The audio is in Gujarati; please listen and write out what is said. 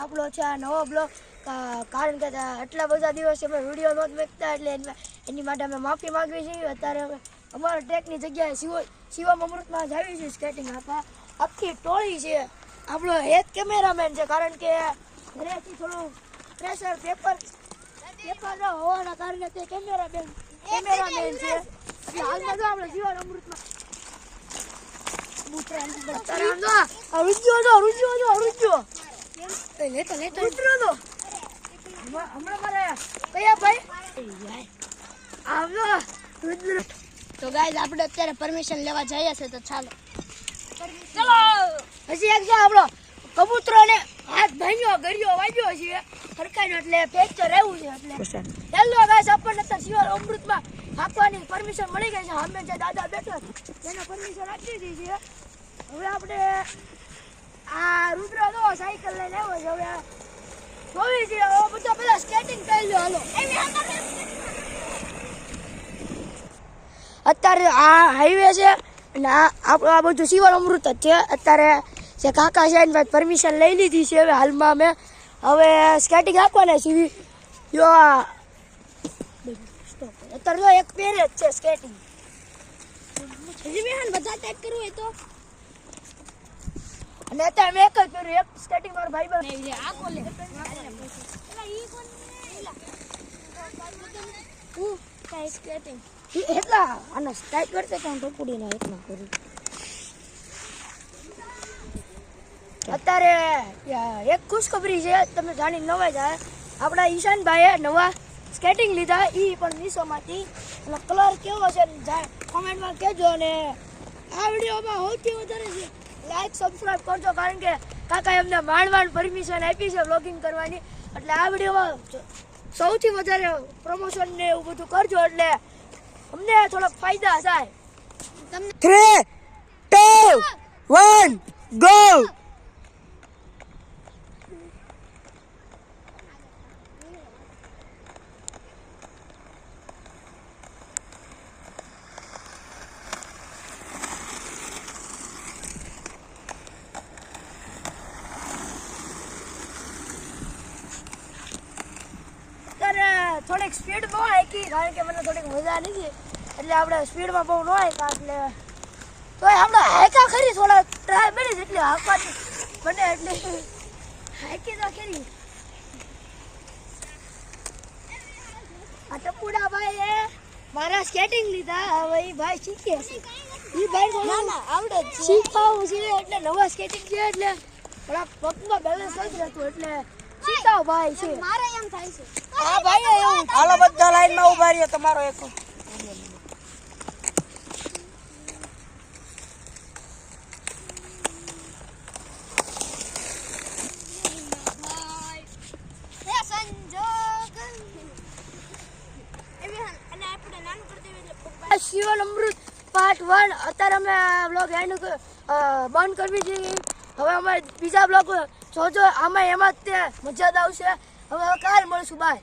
આપણો છે આ નવો બ્લોગ કારણ કે આટલા બધા દિવસ અમે વિડીયો નહોતા મૂકતા એટલે એની માટે અમે માફી માંગવી છીએ. અત્યારે અમે અમારા ટ્રેકની જગ્યાએ શિવમ અમૃતમાં જ આવી છીએ સ્કેટિંગ આપવા. આખી ટોળી છે. આપણો એક કેમેરામેન છે કારણ કે ઘરેથી થોડું પ્રેશર પેપર હોવાના કારણે તે કેમેરામેન છે. હાલમાં જો આપણે શિવમ અમૃતમાં તો ગાઈસ આપણે અત્યારે પરમિશન લેવા જઈએ છે તો ચાલો હજી એક છે આપણો કબૂતરોને હાથ ભાંગ્યો ગળ્યો વાગ્યો છે સરકારનો એટલે ફ્રેક્ચર રહેવું છે એટલે હેલો ગાઈસ આપણને અત્યારે શિવમ અમૃતમાં આપવાની પરમિશન મળી ગઈ છે. અમે જે દાદા બેઠો એને પરમિશન આપી દીધી છે. હવે આપણે આ રુદ્ર તો સાયકલ લઈને આવ્યો છે. હવે જોઈ છે હવે બધા પેલા સ્કેટિંગ કરી લો. હાલો અત્યારે આ હાઈવે છે અને આ બધું શિવમ અમૃત જ છે. અત્યારે જે કાકા છે એની પરમિશન લઈ લીધી છે. હવે હાલમાં અમે હવે સ્કેટિંગ આપવાના છીએ. જો અત્યારે જો એક પેર જ છે સ્કેટિંગ. બધા ટેક કરવું હોય તો અને અત્યારે મેં એક જ કર્યું એક સ્કેટિંગ મારો ભાઈ બન આ કોલે સ્કેટિંગ એટલા આના સ્ટાર્ટ કરતે તો ટોપડીને એકના કરું. અત્યારે એક ખુશખબરી છે તમે જાણી નવા જાય આપણા ઈશાનભાઈએ નવા સ્કેટિંગ લીધા એ પણ મીશોમાંથી. એનો કલર કેવો છે કોમેન્ટમાં કહેજો. અને આ વિડીયોમાં સૌથી વધારે છે લાઈક સબસ્ક્રાઈબ કરજો કારણ કે કાકા એમને માંડ પરમિશન આપી છે વ્લોગિંગ કરવાની. એટલે આ વિડીયોમાં સૌથી વધારે પ્રમોશન ને એવું બધું કરજો એટલે અમને થોડોક ફાયદા થાય. તમને 3, 2, 1 ગો. થોડીક સ્પીડ બહુ હાકી કારણ કે મને થોડીક મજા નથી એટલે આપણે સ્પીડમાં બહુ ન હાકા એટલે તો આપણે હાકા ખરી થોડા ટ્રાય મળી એટલે હાકવાની બને એટલે હાકી તો ખરી. આ ટપુડા ભાઈ એ મારા સ્કેટિંગ લીધા. હવે એ ભાઈ શીખે છે. એ ભાઈ આવડે શીખવું છે એટલે નવા સ્કેટિંગ છે એટલે થોડા પગમાં બેલેન્સ નથી રહેતું એટલે શીખતા ભાઈ છે. મારે એમ થાય છે આ ભાઈ એવું હાલો બધા લાઈનમાં ઉભા રહ્યો. તમારો એક શિવમ અમૃત પાર્ટ 1 અત્યારે અમે બ્લોગ એન્ડ બંધ કરવી જોઈએ. હવે અમે બીજા બ્લોગ જોજો આમાં એમાં જ તે મજા આવશે. હવે કાલ મળશું. બાય.